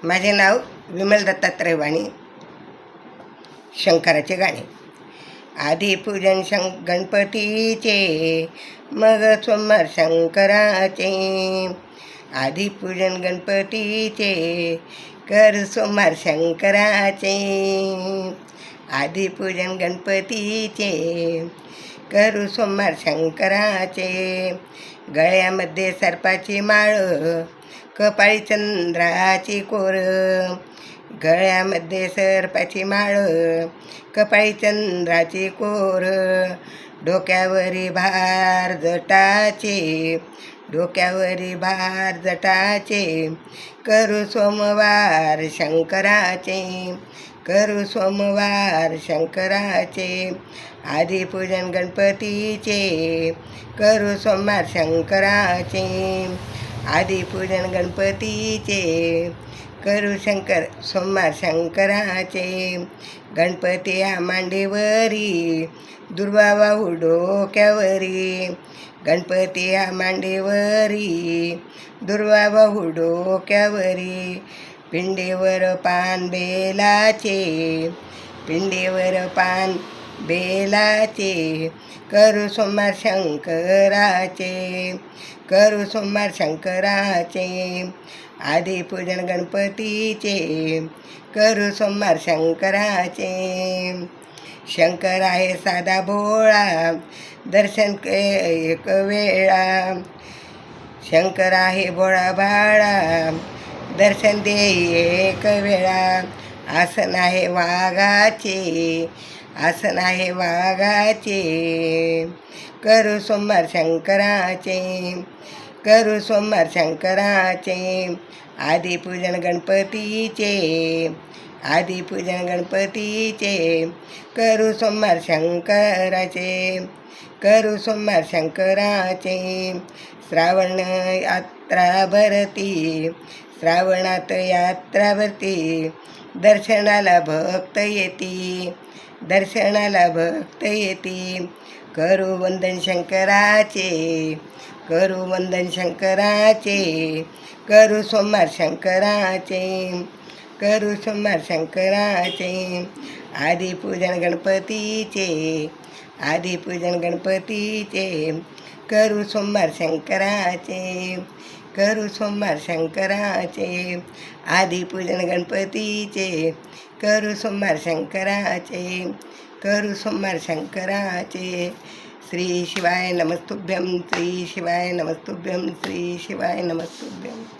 माझे नाव विमल दत्तात्रय वाणी. शंकराचे गाणे. आधी पूजन गणपतीचे, मग सोमवार शंकराचे. आधी पूजन गणपतीचे, कर सोमवार शंकराचे. आधी पूजन गणपतीचे, करू सोमवार शंकराचे. गळ्यामध्ये सर्पाची माळ, कपाळी चंद्राची कोर. गळ्यामध्ये सर्पाची माळ, कपाळी चंद्राची कोर. डोक्यावरी भार जटाचे, डोक्यावरी भार जटाचे. करू सोमवार शंकराचे, करू सोमवार शंकराचे. आधी पूजन गणपतीचे, करू सोमवार शंकराचे. आधी पूजन गणपतीचे, करू सोमवार शंकराचे. गणपती मांडीवरी, दुर्वा वाहू डोक्यावरी. गणपती मांडीवरी, दुर्वा वाहू डोक्यावरी. पिंडीवर पान बेलाचे, पिंडीवर पान बेलाचे. करू सोमवार शंकराचे, करू सोमवार शंकराचे. आधी पूजन गणपतीचे, करू सोमवार शंकराचे. शंकर आहे साधा भोळा, दर्शन एक वेळा. शंकर आहे भोळा भाळा, दर्शन दे एक वेळा. आसन आहे वाघाचे, आसन आहे वाघाचे. करू सोमवार शंकराचे, करू सोमवार शंकराचे. आधी पूजन गणपतीचे, आधी पूजन गणपतीचे. करू सोमवार शंकराचे, करू सोमवार शंकराचे. श्रावण यात्रा भरती, श्रावणात यात्रा भरती. दर्शनाला भक्त येती, दर्शनाला भक्त येती. करू वंदन शंकराचे, करू वंदन शंकराचे. करू सोमवार शंकराचे, करू सोमवार शंकराचे. आधी पूजन गणपतीचे, आधी पूजन गणपतीचे. करू सोमवार शंकराचे, करू सोमवार शंकराचे. आधी पूजन गणपतीचे, करू सोमवार शंकराचे, करू सोमवार शंकराचे. श्री शिवाय नमस्तुभ्यं, श्री शिवाय नमस्तुभ्यं, श्री शिवाय नमस्तुभ्यं.